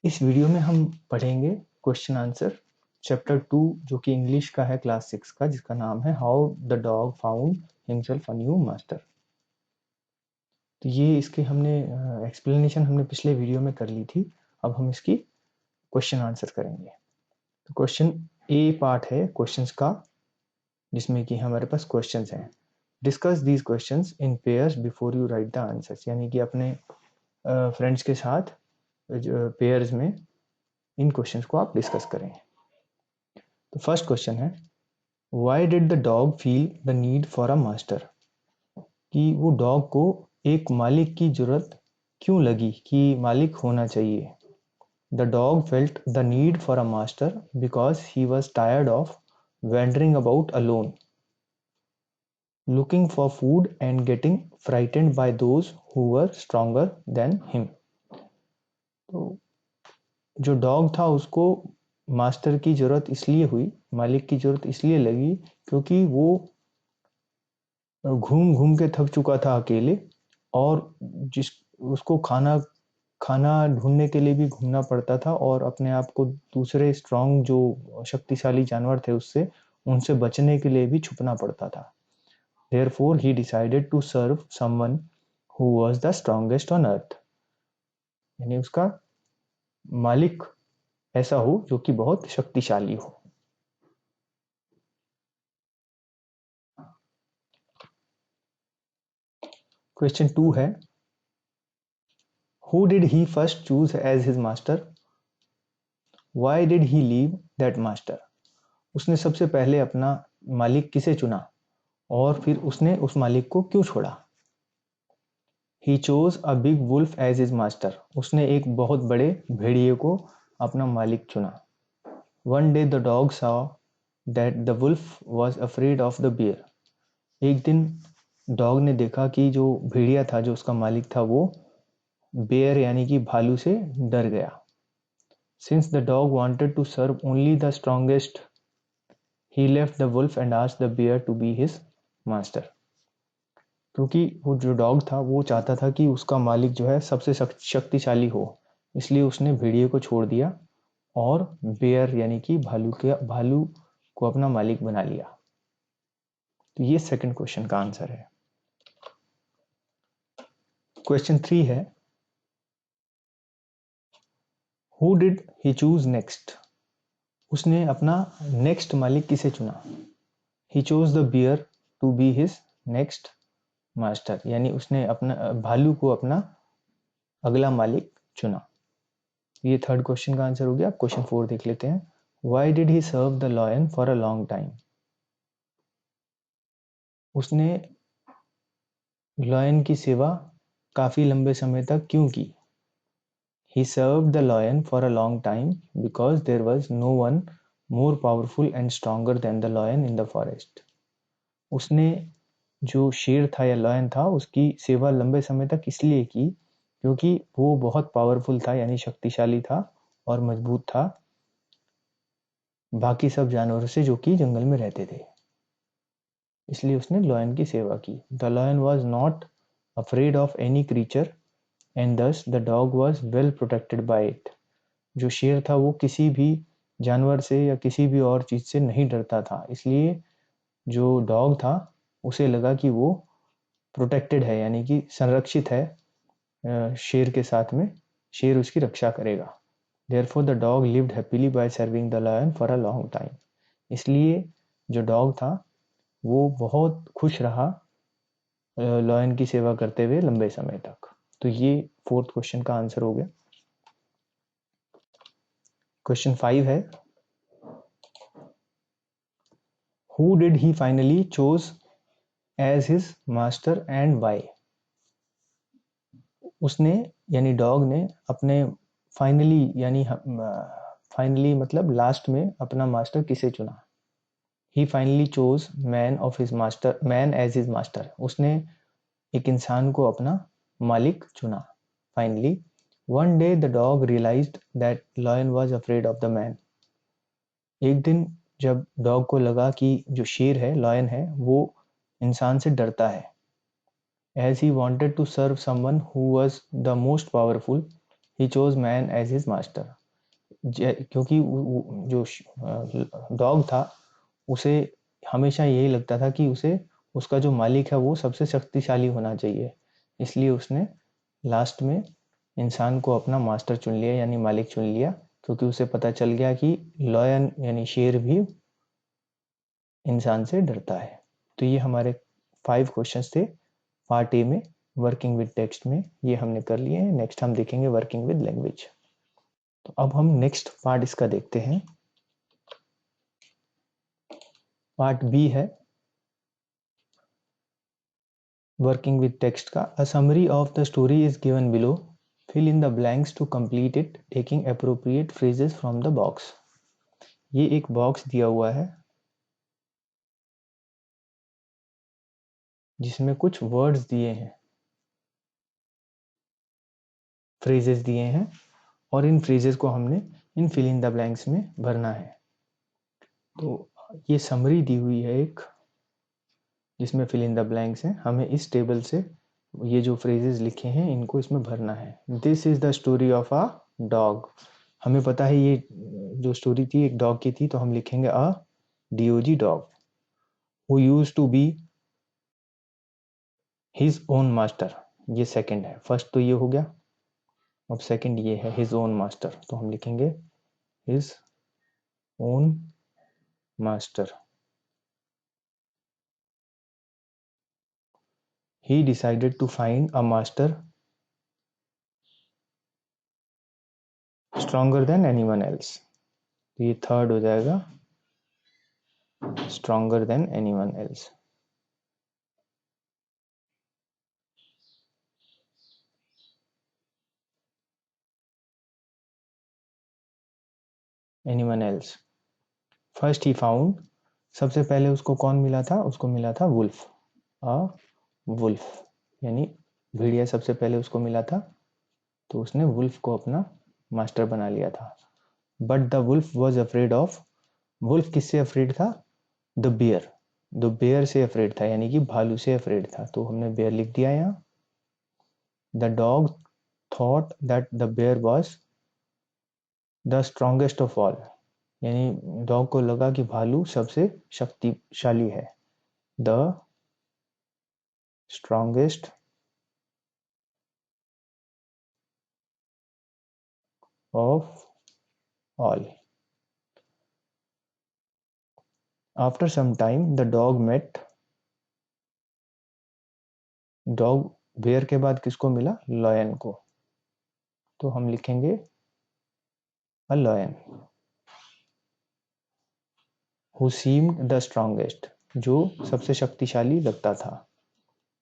इस वीडियो में हम पढ़ेंगे क्वेश्चन आंसर चैप्टर 2 जो कि इंग्लिश का है क्लास 6 का, जिसका नाम है how the dog found himself a new master. तो ये इसके हमने एक्सप्लेनेशन हमने पिछले वीडियो में कर ली थी। अब हम इसकी क्वेश्चन आंसर करेंगे। तो क्वेश्चन ए पार्ट है क्वेश्चंस का, जिसमें कि हमारे पास क्वेश्चंस हैं। Discuss these questions in pairs before you right the answers, यानी कि अपने फ्रेंड्स के साथ पेयर्स में इन क्वेश्चंस को आप डिस्कस करें। तो फर्स्ट क्वेश्चन है, why did the dog feel the need for a master, कि वो डॉग को एक मालिक की जरूरत क्यों लगी कि मालिक होना चाहिए। The dog felt the need for a master because he was tired of wandering about alone, looking for food and getting frightened by those who were stronger than him। तो जो डॉग था उसको मास्टर की जरूरत इसलिए हुई, मालिक की जरूरत इसलिए लगी क्योंकि वो घूम घूम के थक चुका था अकेले, और जिस उसको खाना खाना ढूंढने के लिए भी घूमना पड़ता था, और अपने आप को दूसरे स्ट्रांग जो शक्तिशाली जानवर थे उससे उनसे बचने के लिए भी छुपना पड़ता था। Therefore he decided to serve someone who was the strongest on earth, यानी उसका मालिक ऐसा हो जो कि बहुत शक्तिशाली हो। क्वेश्चन 2 है, who did he first choose as his master? Why did he leave that master? उसने सबसे पहले अपना मालिक किसे चुना और फिर उसने उस मालिक को क्यों छोड़ा। He chose a big wolf as his master, उसने एक बहुत बड़े भेड़िए को अपना मालिक चुना। One day the dog saw that the wolf was afraid of the bear, एक दिन डॉग ने देखा कि जो भेड़िया था, जो उसका मालिक था, वो बेयर यानी कि भालू से डर गया। Since the dog wanted to serve only the strongest, he left the wolf and asked the bear to be his master। क्योंकि वो जो डॉग था वो चाहता था कि उसका मालिक जो है सबसे शक्तिशाली हो, इसलिए उसने भेड़िए को छोड़ दिया और बेयर यानी कि भालू को अपना मालिक बना लिया। तो ये सेकंड क्वेश्चन का आंसर है। क्वेश्चन 3 है, who did he choose next, उसने अपना नेक्स्ट मालिक किसे चुना। He chose the bear to be his next master, यानी उसने अपना भालू को अपना अगला मालिक चुना। ये थर्ड क्वेश्चन का आंसर हो गया। क्वेश्चन 4 देख लेते हैं, why did he serve the lion for a long time, उसने लॉयन की सेवा काफी लंबे समय तक क्यों की। He served the lion for a long time because there was no one more powerful and stronger than the lion in the forest। उसने जो शेर था या लायन था उसकी सेवा लंबे समय तक इसलिए की क्योंकि वो बहुत पावरफुल था, यानी शक्तिशाली था और मजबूत था बाकी सब जानवरों से जो कि जंगल में रहते थे, इसलिए उसने लायन की सेवा की। The lion was not afraid of any creature and thus the dog was well protected by it। जो शेर था वो किसी भी जानवर से या किसी भी और चीज से नहीं डरता था, इसलिए जो डॉग था उसे लगा कि वो प्रोटेक्टेड है, यानी कि संरक्षित है शेर के साथ में, शेर उसकी रक्षा करेगा। Therefore the dog lived happily by serving the lion for a long time। इसलिए जो डॉग था वो बहुत खुश रहा लायन की सेवा करते हुए लंबे समय तक। तो ये फोर्थ क्वेश्चन का आंसर हो गया। क्वेश्चन 5 है, who did he finally chose as his master and why। उसने यानी डॉग ने अपने फाइनली मतलब लास्ट में अपना मास्टर किसे चुना। He finally chose man as his master, उसने एक इंसान को अपना मालिक चुना finally. One day the dog realised that lion was afraid of the man, एक दिन जब डॉग को लगा कि जो शेर है, लायन है, वो इंसान से डरता है। As he wanted to serve someone who was the most powerful, he chose man as his master. क्योंकि जो डॉग था उसे हमेशा यही लगता था कि उसे उसका जो मालिक है वो सबसे शक्तिशाली होना चाहिए, इसलिए उसने लास्ट में इंसान को अपना मास्टर चुन लिया यानी मालिक चुन लिया, क्योंकि उसे पता चल गया कि लॉयन यानी शेर भी इंसान से डरता है। तो ये हमारे 5 क्वेश्चंस थे पार्ट ए में, वर्किंग विद टेक्स्ट में, ये हमने कर लिए हैं। नेक्स्ट हम देखेंगे वर्किंग विद लैंग्वेज। तो अब हम नेक्स्ट पार्ट इसका देखते हैं, पार्ट बी है वर्किंग विद टेक्स्ट का। A summary of the story is given below, fill in the blanks to complete it taking appropriate phrases from the box. ये एक बॉक्स दिया हुआ है जिसमें कुछ वर्ड्स दिए हैं, फ्रेजेस दिए हैं, और इन फ्रेजेस को हमने इन फिल इन द ब्लैंक्स में भरना है। तो ये समरी दी हुई है एक, जिसमें फिल इन द ब्लैंक्स हैं। हमें इस टेबल से ये जो फ्रेजेस लिखे हैं इनको इसमें भरना है। This is the story of a dog. हमें पता है ये जो स्टोरी थी एक डॉग की थी, तो हम लिखेंगे a D O G dog who used to be his own master. ये सेकंड है, फर्स्ट तो ये हो गया, अब सेकंड ये है हिज ओन मास्टर, तो हम लिखेंगे his own master. He decided to find a master stronger than anyone else. तो ये थर्ड हो जाएगा, stronger than anyone else. Anyone else. First he found, सबसे पहले उसको कौन मिला था? उसको मिला था वुल्फ, अ वुल्फ यानी भेड़िया सबसे पहले उसको मिला था, तो उसने वुल्फ को अपना मास्टर बना लिया था। But the wolf was afraid of, wolf किससे अफ्रेड था? द बेयर, द बेयर से अफ्रेड था, यानी कि भालू से अफ्रेड था, तो हमने बेयर लिख दिया यहाँ। The dog thought that the bear was the strongest of all, यानी डॉग को लगा कि भालू सबसे शक्तिशाली है। The strongest of all. After some time the dog met, dog bear के बाद किसको मिला? लॉयन को, तो हम लिखेंगे a lion who seemed the strongest, जो सबसे शक्तिशाली लगता था।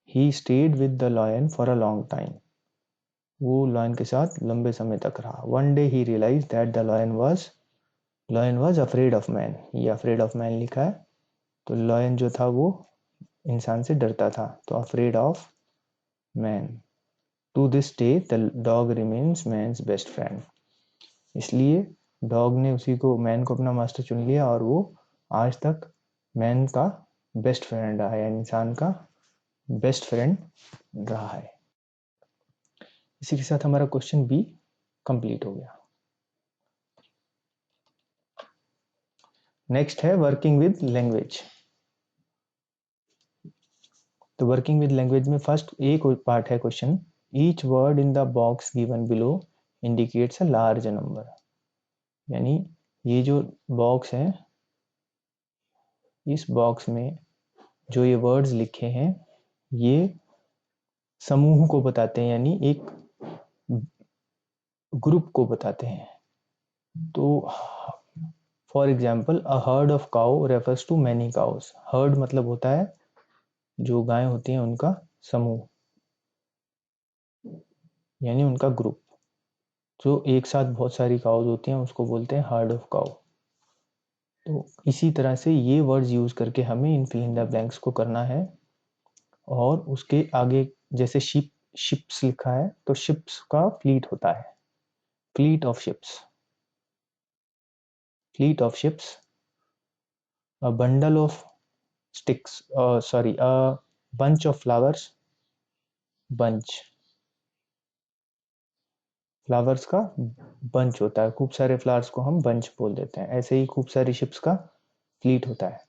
He stayed with the lion for a long time, वो लॉयन के साथ लंबे समय तक रहा। One day he realise that the lion was afraid of man, ये अफ्रेड ऑफ मैन लिखा है, तो लॉयन जो था वो इंसान से डरता था, तो afraid of man. To this day the dog remains man's best friend, इसलिए डॉग ने उसी को, मैन को अपना मास्टर चुन लिया, और वो आज तक मैन का बेस्ट फ्रेंड रहा है, यानी इंसान का बेस्ट फ्रेंड रहा है। इसी के साथ हमारा क्वेश्चन बी कंप्लीट हो गया। नेक्स्ट है वर्किंग विद लैंग्वेज। तो वर्किंग विद लैंग्वेज में फर्स्ट एक पार्ट है question, each word in the box given below indicates a large number, यानी ये जो बॉक्स है, इस बॉक्स में जो ये वर्ड्स लिखे हैं ये समूह को बताते हैं, यानी एक ग्रुप को बताते हैं। तो for example a herd of cow refers to many cows, herd मतलब होता है जो गायें होती हैं उनका समूह, यानी उनका ग्रुप, जो एक साथ बहुत सारी काउज होती हैं उसको बोलते हैं हर्ड ऑफ काउ। तो इसी तरह से ये वर्ड्स यूज करके हमें इन फिल इन द ब्लैंक्स को करना है। और उसके आगे जैसे शिप्स लिखा है, तो शिप्स का फ्लीट होता है, fleet of ships, fleet of ships. A bundle of sticks, sorry, a bunch of flowers, bunch, flowers का बंच होता है, खूब सारे फ्लावर्स को हम बंच बोल देते हैं। ऐसे ही खूब सारी शिप्स का फ्लीट होता है।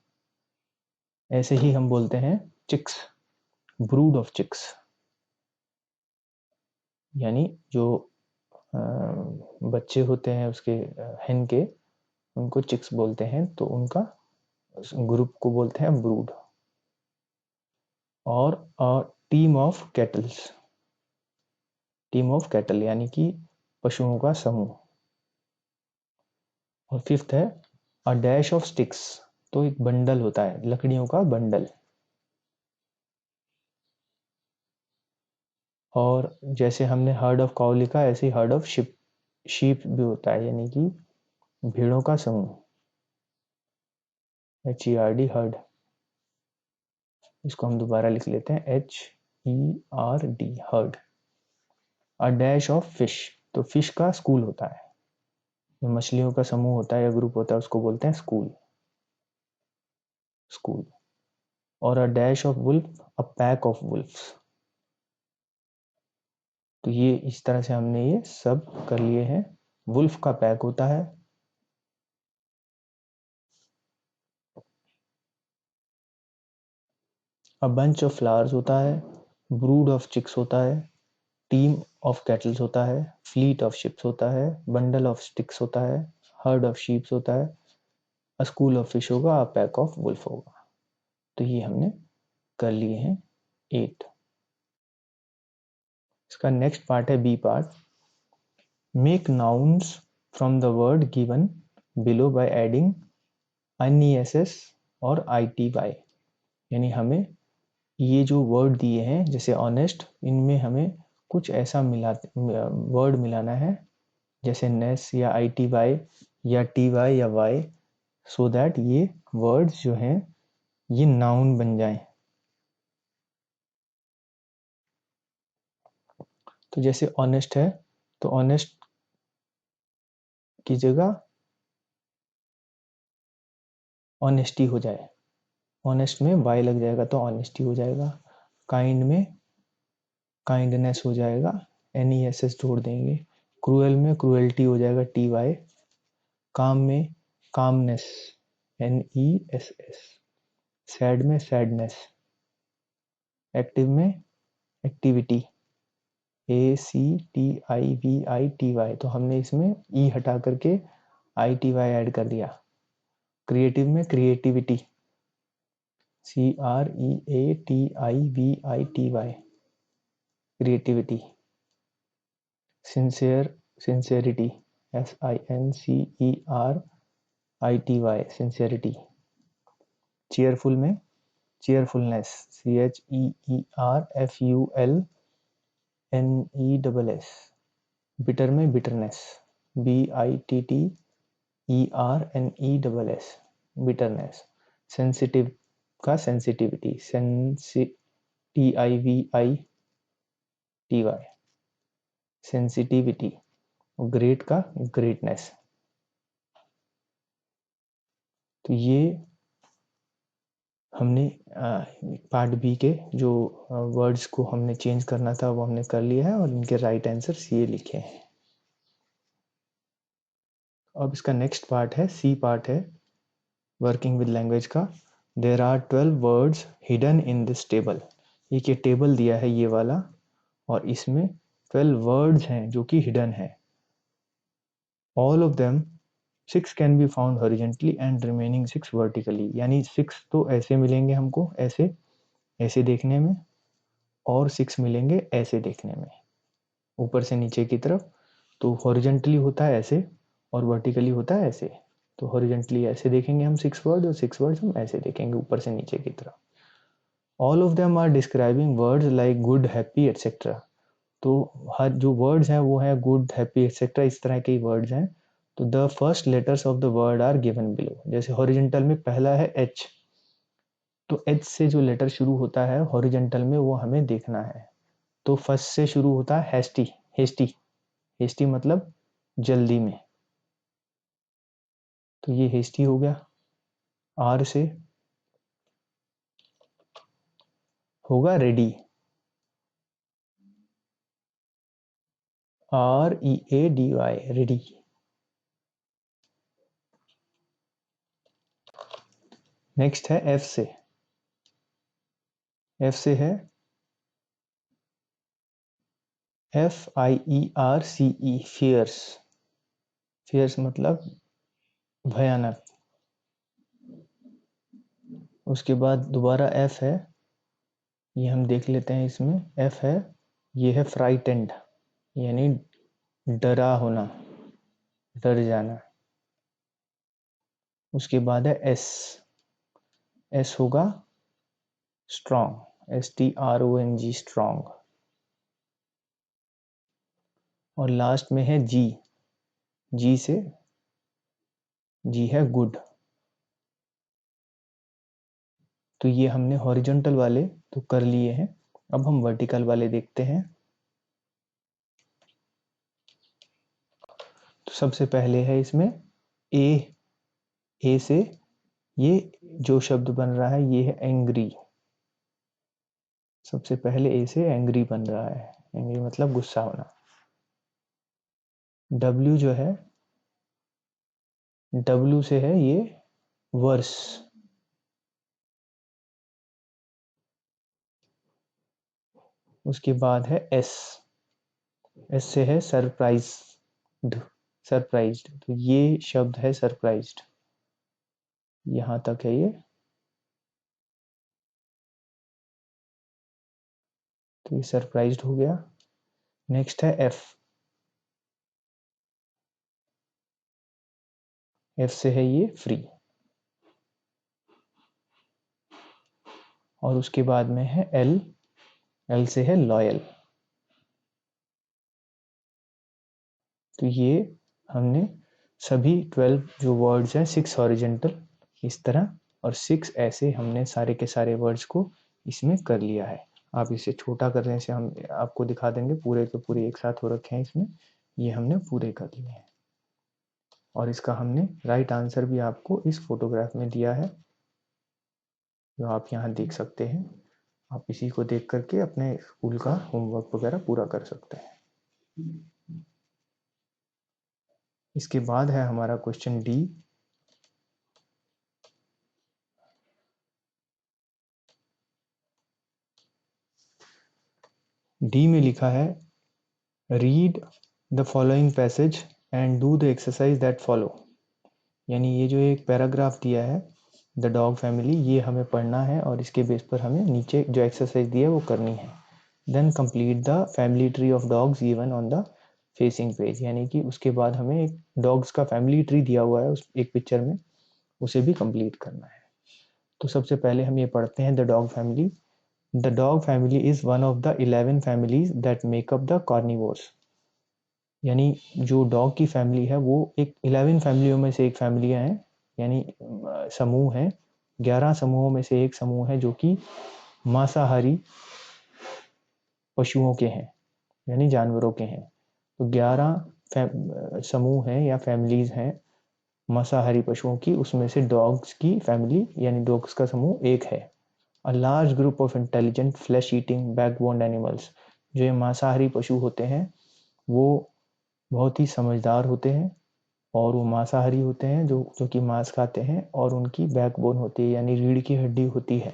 ऐसे ही हम बोलते हैं चिक्स, ब्रूड ऑफ चिक्स, यानी जो बच्चे होते हैं उसके hen के, उनको चिक्स बोलते हैं, तो उनका ग्रुप को बोलते हैं ब्रूड। और team of kettles, team of cattle यानी कि पशुओं का समूह। और फिफ्थ है अ डैश ऑफ स्टिक्स, तो एक बंडल होता है, लकड़ियों का बंडल। और जैसे हमने हर्ड ऑफ काउ लिखा, ऐसे he heard of ship, sheep भी होता है, यानी कि भेड़ों का समूह, HERD, हर्ड। इसको हम दोबारा लिख लेते हैं, HERD, heard. A dash of fish, तो फिश का स्कूल होता है, जो मछलियों का समूह होता है या ग्रुप होता है उसको बोलते हैं स्कूल, स्कूल। और a dash of wolf, a pack of wolfs. तो ये इस तरह से हमने ये सब कर लिए हैं। वुल्फ का पैक होता है, अ बंच ऑफ फ्लावर्स होता है, ब्रूड ऑफ चिक्स होता है, टीम ऑफ कैटल्स होता है, फ्लीट ऑफ शिप्स होता है, बंडल ऑफ स्टिक्स होता है, हर्ड ऑफ शीप्स होता है, अ स्कूल ऑफ फिश होगा, अ पैक ऑफ वुल्फ होगा। तो ये हमने कर लिए हैं 8। इसका नेक्स्ट पार्ट है B part. Make nouns from the word given below by adding NESS और ITY। यानी हमें ये जो वर्ड दिए हैं जैसे ऑनेस्ट, इनमें हमें कुछ ऐसा वर्ड मिलाना है जैसे नेस या ITY या TY या Y, सो दैट ये वर्ड्स जो हैं ये नाउन बन जाएं। तो जैसे ऑनेस्ट है, तो ऑनेस्ट की जगह ऑनेस्टी हो जाए, ऑनेस्ट में वाई लग जाएगा तो ऑनेस्टी हो जाएगा। काइंड में काइंडनेस हो जाएगा, NESS जोड़ देंगे। क्रूएल में क्रूएल्टी हो जाएगा, TY। काम में कामनेस, NESS। सैड में सैडनेस। एक्टिव में एक्टिविटी, ACTIVITY। तो हमने इसमें ई हटा करके ITY ऐड कर दिया। क्रिएटिव में creativity, CREATIVITY, creativity. Sincere, sincerity, SINCERITY, sincerity. Cheerful में चेयरफुलनेस, CHEERFULNESS। बिटर में बिटरनेस, BITTERNESS, बिटरनेस। सेंसिटिव का सेंसिटिविटी, TIVITY, सेंसिटिविटी। ग्रेट का ग्रेटनेस। तो ये हमने पार्ट बी के जो वर्ड्स को हमने चेंज करना था वो हमने कर लिया है, और इनके राइट आंसर्स ये लिखे हैं। अब इसका नेक्स्ट पार्ट है, सी पार्ट है वर्किंग विद लैंग्वेज का। There are 12 words hidden in this table. ये टेबल दिया है ये वाला, और इसमें 12 वर्ड्स हैं जो कि हिडन है। All of them 6 can be found horizontally and remaining 6 vertically. यानी 6 तो ऐसे मिलेंगे हमको, ऐसे ऐसे देखने में, और 6 मिलेंगे ऐसे देखने में, ऊपर से नीचे की तरफ। तो हॉरिजेंटली होता है ऐसे, और वर्टिकली होता है ऐसे। तो हॉरिजेंटली ऐसे देखेंगे हम 6 वर्ड, और 6 वर्ड्स हम ऐसे देखेंगे ऊपर से नीचे की तरफ। All of them are describing words like good, happy, etcetera. तो हर जो वर्ड्स हैं वो है गुड, हैप्पी, एटसेट्रा, इस तरह के वर्ड्स हैं। तो the first letters of the word are given below. जैसे हॉरिजेंटल में पहला है H, तो H से जो लेटर शुरू होता है हॉरिजेंटल में वो हमें देखना है। तो फर्स्ट से शुरू होता है हेस्टी, हेस्टी, हेस्टी मतलब जल्दी में, तो ये हेस्टी हो गया। आर से होगा रेडी, READY, ready। नेक्स्ट है F से। F से है FIERCE, फियर्स। फियर्स मतलब भयानक। उसके बाद दोबारा F है, ये हम देख लेते हैं। इसमें F है, ये है फ्राइटेंड, यानी डरा होना, डर जाना। उसके बाद है S। S होगा स्ट्रॉन्ग, STRONG, स्ट्रॉन्ग। और लास्ट में है G। G से, G है गुड। तो ये हमने हॉरिजॉन्टल वाले तो कर लिए हैं, अब हम वर्टिकल वाले देखते हैं। तो सबसे पहले है इसमें ए से ये जो शब्द बन रहा है ये है एंग्री। सबसे पहले ए से एंग्री बन रहा है, एंग्री मतलब गुस्सा होना। W जो है, W से है ये वर्स। उसके बाद है S। S से है सरप्राइज्ड, सरप्राइज्ड। तो ये शब्द है सरप्राइज्ड, यहां तक है ये। तो ये सरप्राइज्ड हो गया। नेक्स्ट है F। F से है ये फ्री। और उसके बाद में है L। L से है लॉयल। तो ये हमने सभी 12 जो वर्ड्स हैं, 6 हॉरिजॉन्टल इस तरह और 6 ऐसे हमने सारे के सारे वर्ड्स को इसमें कर लिया है। आप इसे छोटा करने से हम आपको दिखा देंगे, पूरे के पूरे एक साथ हो रखे हैं इसमें, ये हमने पूरे कर लिए हैं। और इसका हमने राइट आंसर भी आपको इस फोटोग्राफ में दिया है, जो आप यहाँ देख सकते हैं। आप इसी को देख करके अपने स्कूल का होमवर्क वगैरह पूरा कर सकते हैं। इसके बाद है हमारा क्वेश्चन डी। डी में लिखा है read the following passage and do the exercise that follow. यानी ये जो एक पैराग्राफ दिया है द डॉग फैमिली, ये हमें पढ़ना है और इसके बेस पर हमें नीचे जो एक्सरसाइज दिया है वो करनी है। Then complete the family tree of dogs given on the facing page. यानी कि उसके बाद हमें एक डॉग्स का फैमिली ट्री दिया हुआ है उस एक पिक्चर में, उसे भी कंप्लीट करना है। तो सबसे पहले हम ये पढ़ते हैं the dog family. The dog family is one of the 11 families that make up the carnivores. यानी जो डॉग की फैमिली है वो एक 11 फैमिलियों में से एक फैमिलियां हैं, यानी समूह है। 11 समूहों में से एक समूह है जो कि मांसाहारी पशुओं के हैं, यानी जानवरों के हैं। तो 11 समूह हैं या फैमिलीज हैं मांसाहारी पशुओं की, उसमें से डॉग्स की फैमिली यानी डॉग्स का समूह एक है। A large group of intelligent flesh eating backboned animals. जो ये मांसाहारी पशु होते हैं वो बहुत ही समझदार होते हैं और वो मांसाहारी होते हैं, जो जो कि मांस खाते हैं, और उनकी बैकबोन होती है यानी रीढ़ की हड्डी होती है।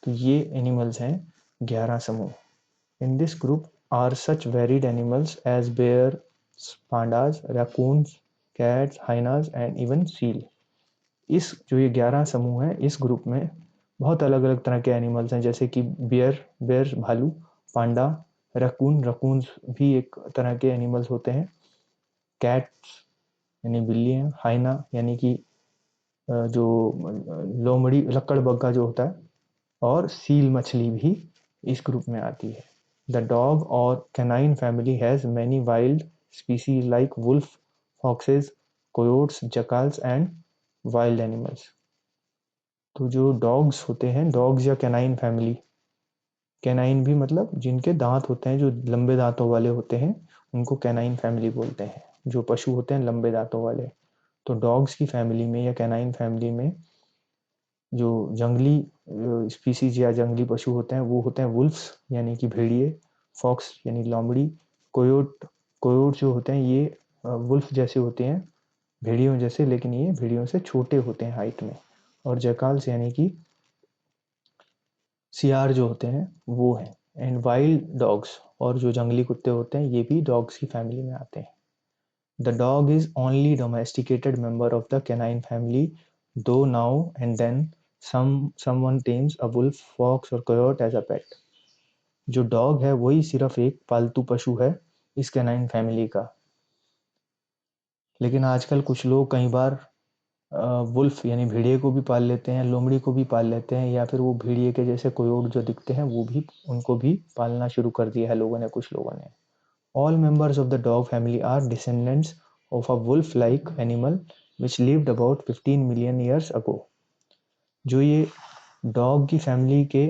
तो ये एनिमल्स हैं 11 समूह। In this group are such varied animals as bear, pandas, raccoons, cats, hyenas and even seal. इस जो ये 11 समूह हैं इस ग्रुप में बहुत अलग अलग तरह के एनिमल्स हैं, जैसे कि बेयर भालू, पांडा, रकून्स भी एक तरह के एनिमल्स होते हैं, कैट्स यानी बिल्ली हैं, हाइना यानी कि जो लोमड़ी लक्कड़ बग्गा जो होता है, और सील मछली भी इस ग्रुप में आती है। The dog or canine family has many wild species like wolf, foxes, coyotes, jackals and wild animals. तो जो डॉग्स होते हैं, डॉग्स या कैनाइन फैमिली, कैनाइन भी मतलब जिनके दांत होते हैं, जो लंबे दांतों वाले होते हैं, उनको कैनाइन फैमिली बोलते हैं, जो पशु होते हैं लंबे दांतों वाले। तो डॉग्स की फैमिली में या कैनाइन फैमिली में जो जंगली स्पीसीज या जंगली पशु होते हैं वो होते हैं वुल्फ्स यानी कि भेड़िए, फॉक्स यानी लोमड़ी, कोयोट कोयोट जो होते हैं ये वुल्फ जैसे होते हैं, भेड़ियों जैसे, लेकिन ये भेड़ियों से छोटे होते हैं हाइट में। और जैकाल्स यानी कि सियार जो होते हैं वो हैं। एंड वाइल्ड डॉग्स, और जो जंगली कुत्ते होते हैं ये भी डॉग्स की फैमिली में आते हैं। The dog is only domesticated member of the canine family, though now and then someone tames a wolf, fox or coyote as a पेट। जो डॉग है वही सिर्फ एक पालतू पशु है इस कैनाइन फैमिली का। लेकिन आजकल कुछ लोग कई बार वुल्फ यानी भेड़िए को भी पाल लेते हैं, लोमड़ी को भी पाल लेते हैं, या फिर वो भेड़िए के जैसे कोयोट जो दिखते हैं वो भी, उनको भी पालना शुरू कर दिया है लोगों ने, कुछ लोगों ने। All members of the dog family are descendants of a wolf like animal which lived about 15 million years ago. जो ये डॉग की फैमिली के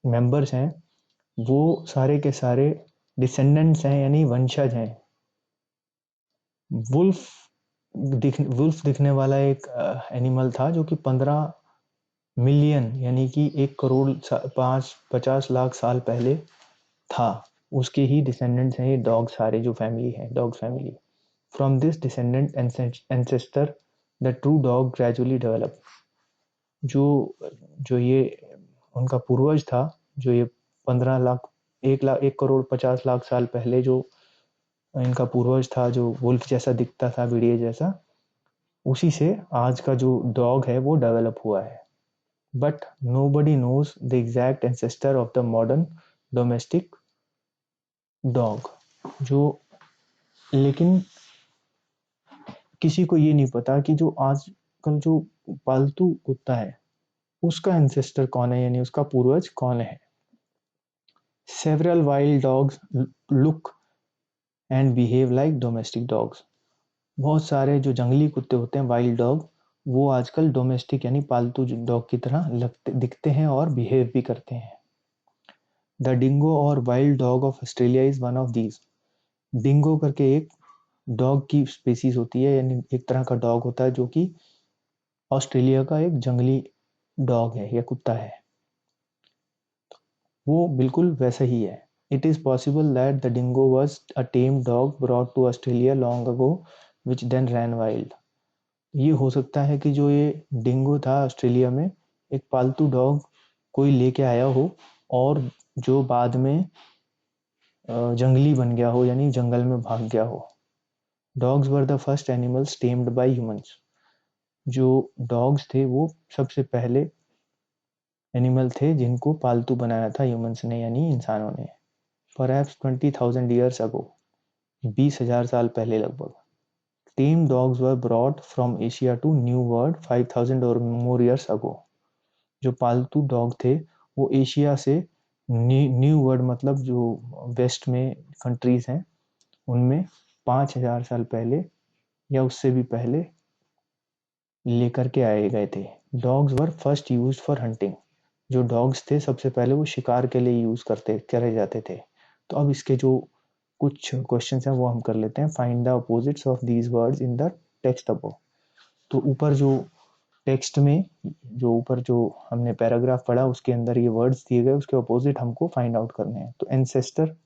मेंबर्स हैं वो सारे के सारे डिसेंडेंट्स हैं, यानी वंशज हैं। वुल्फ वुल्फ दिखने वाला एक एनिमल था जो कि 15 मिलियन यानी कि 1 करोड़ 50 लाख साल पहले था। उसके ही डिसेंडेंट्स हैं ये डॉग, सारे जो फैमिली है dog family. From this descendant ancestor the true dog gradually develop. जो जो ये उनका पूर्वज था, जो ये 15 लाख 1 करोड़ 50 लाख साल पहले जो इनका पूर्वज था, जो वुल्फ जैसा दिखता था, भेड़िए जैसा, उसी से आज का जो डॉग है वो डेवलप हुआ है। But nobody knows the exact ancestor of the modern domestic dog। जो लेकिन किसी को ये नहीं पता कि जो आजकल जो पालतू कुत्ता है उसका एंसेस्टर कौन है, यानी उसका पूर्वज कौन है। Several wild dogs look and behave like domestic dogs. बहुत सारे जो जंगली कुत्ते होते हैं वाइल्ड डॉग, वो आजकल डोमेस्टिक यानी पालतू डॉग की तरह दिखते हैं और बिहेव भी करते हैं। द डिंगो और wild dog of Australia is one of these. Dingo करके एक डॉग की स्पीसीज होती है, यानी एक तरह का डॉग होता है जो कि ऑस्ट्रेलिया का एक जंगली डॉग है या कुत्ता है। वो बिल्कुल वैसा ही है। It is possible that the dingo was a tame dog brought to Australia long ago which then ran wild. ये हो सकता है कि जो ये डिंगो था ऑस्ट्रेलिया में, एक पालतू डॉग कोई लेके आया हो और जो बाद में जंगली बन गया हो, यानी जंगल में भाग गया हो। Dogs were the first animals tamed by humans. जो डॉग्स थे वो सबसे पहले एनिमल थे जिनको पालतू बनाया था ह्यूमंस ने, यानी इंसानों ने। परहैप्स 20,000 ईयर्स अगो, 20,000 साल पहले लगभग। Tame dogs were brought from Asia to new world 5,000 or more years ago. जो पालतू डॉग थे वो एशिया से न्यू वर्ल्ड मतलब जो वेस्ट में कंट्रीज हैं उनमें 5,000 साल पहले या उससे भी पहले लेकर के आए गए थे। Dogs were first used for hunting. जो डॉग्स थे सबसे पहले वो शिकार के लिए यूज करे जाते थे। तो अब इसके जो कुछ क्वेश्चंस हैं वो हम कर लेते हैं। Find the opposites of these words in the text above. तो ऊपर जो टेक्स्ट में जो ऊपर जो हमने पैराग्राफ पढ़ा उसके अंदर ये वर्ड्स दिए गए, उसके अपोजिट हमको फाइंड आउट करने हैं। तो एंसेस्टर,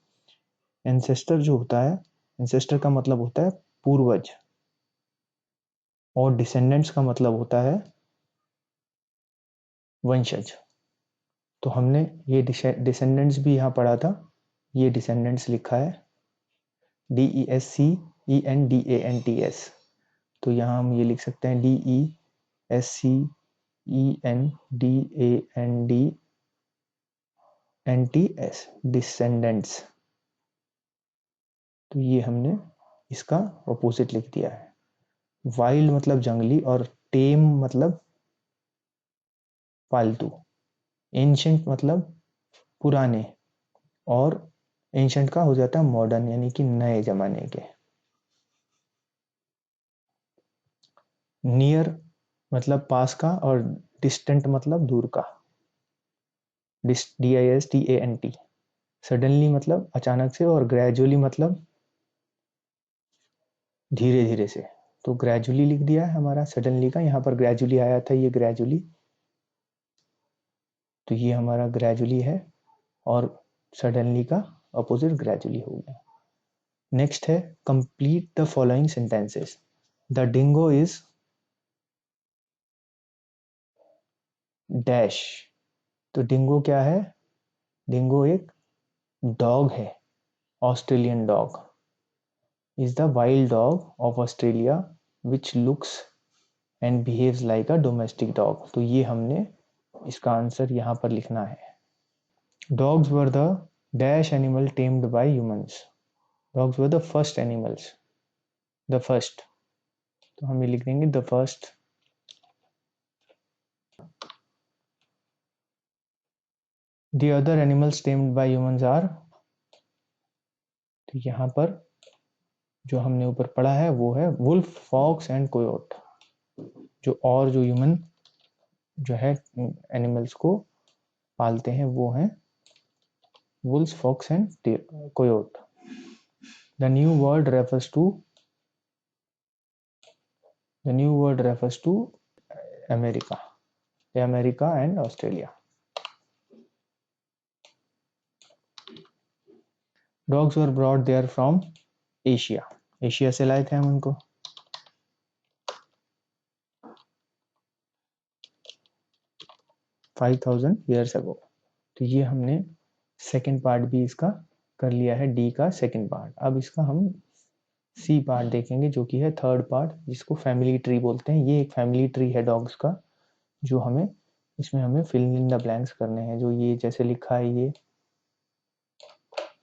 एंसेस्टर जो होता है, एंसेस्टर का मतलब होता है पूर्वज, और डिसेंडेंट्स का मतलब होता है वंशज। तो हमने ये डिसेंडेंट्स भी यहाँ पढ़ा था, ये डिसेंडेंट्स लिखा है DESCENDANTS। तो यहाँ हम ये लिख सकते हैं DESCENDANTS, डिसेंडेंट्स। तो ये हमने इसका अपोजिट लिख दिया है। वाइल्ड मतलब जंगली और टेम मतलब पालतू। एंशंट मतलब पुराने, और एंशंट का हो जाता है मॉडर्न यानी कि नए जमाने के। नियर मतलब पास का, और डिस्टेंट मतलब दूर का, DISTANT। सडनली मतलब अचानक से, और ग्रेजुअली मतलब धीरे धीरे से। तो ग्रेजुअली लिख दिया है हमारा सडनली का, यहाँ पर ग्रेजुअली आया था, ये ग्रेजुअली, तो ये हमारा ग्रेजुअली है, और सडनली का अपोजिट ग्रेजुअली हो गया। नेक्स्ट है complete the following sentences. The dingo is dash. तो डिंगो क्या है? डिंगो एक डॉग है, Australian dog. Is the wild dog of Australia which looks and behaves like a domestic dog. तो ये हमने इसका आंसर यहाँ पर लिखना है। Dogs were the dash animal tamed by humans. Dogs were the first animals, the first. तो हम ये लिख देंगे the first. The other animals tamed by humans are. तो यहाँ पर जो हमने ऊपर पढ़ा है वो है वुल्फ, फॉक्स एंड कोयोट। जो ह्यूमन जो है एनिमल्स को पालते हैं वो हैं wolf, fox and coyote. The new word refers to America, and Australia. Dogs were brought there from Asia. Asia से लाए थे हम उनको। Five 5000 years ago। तो ये हमने सेकेंड पार्ट भी इसका कर लिया है, डी का सेकेंड पार्ट। अब इसका हम सी पार्ट देखेंगे जो कि है थर्ड पार्ट, जिसको फैमिली ट्री बोलते हैं। ये एक फैमिली ट्री है डॉग्स का, जो हमें इसमें हमें फिल इन द ब्लैंक्स करने हैं। जो ये जैसे लिखा है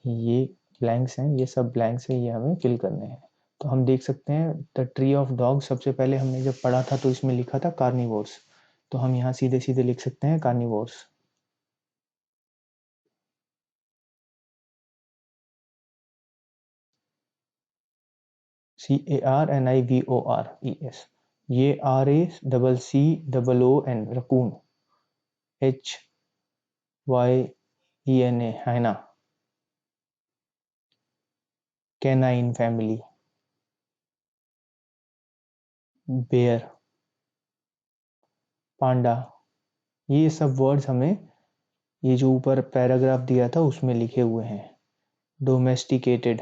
ये ब्लैंक्स हैं, ये सब ब्लैंक्स हैं, ये हमें फिल करने हैं। तो हम देख सकते हैं द ट्री ऑफ डॉग सबसे पहले हमने जब पढ़ा था तो इसमें लिखा था कार्निवोर्स। तो हम यहाँ सीधे सीधे लिख सकते हैं कार्निवोर्स। CARNIVORES। ये RACCOON, रकून। HYENA, हैना। Canine family. बेयर, पांडा। ये सब वर्ड्स हमें ये जो ऊपर पैराग्राफ दिया था उसमें लिखे हुए हैं। डोमेस्टिकेटेड,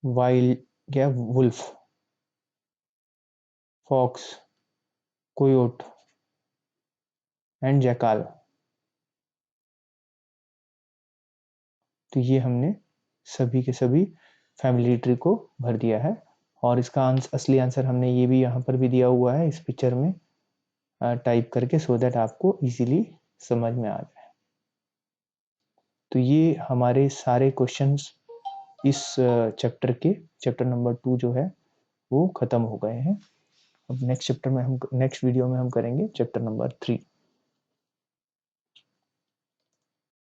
वाइल्ड क्या wolf, fox, coyote and jackal. तो ये हमने सभी के सभी फैमिली ट्री को भर दिया है। और इसका असली आंसर हमने ये भी यहाँ पर भी दिया हुआ है इस पिक्चर में टाइप करके, सो दैट आपको इजीली समझ में आ जाए। तो ये हमारे सारे क्वेश्चंस इस चैप्टर नंबर 2 जो है वो खत्म हो गए हैं। अब नेक्स्ट वीडियो में हम करेंगे चैप्टर नंबर 3।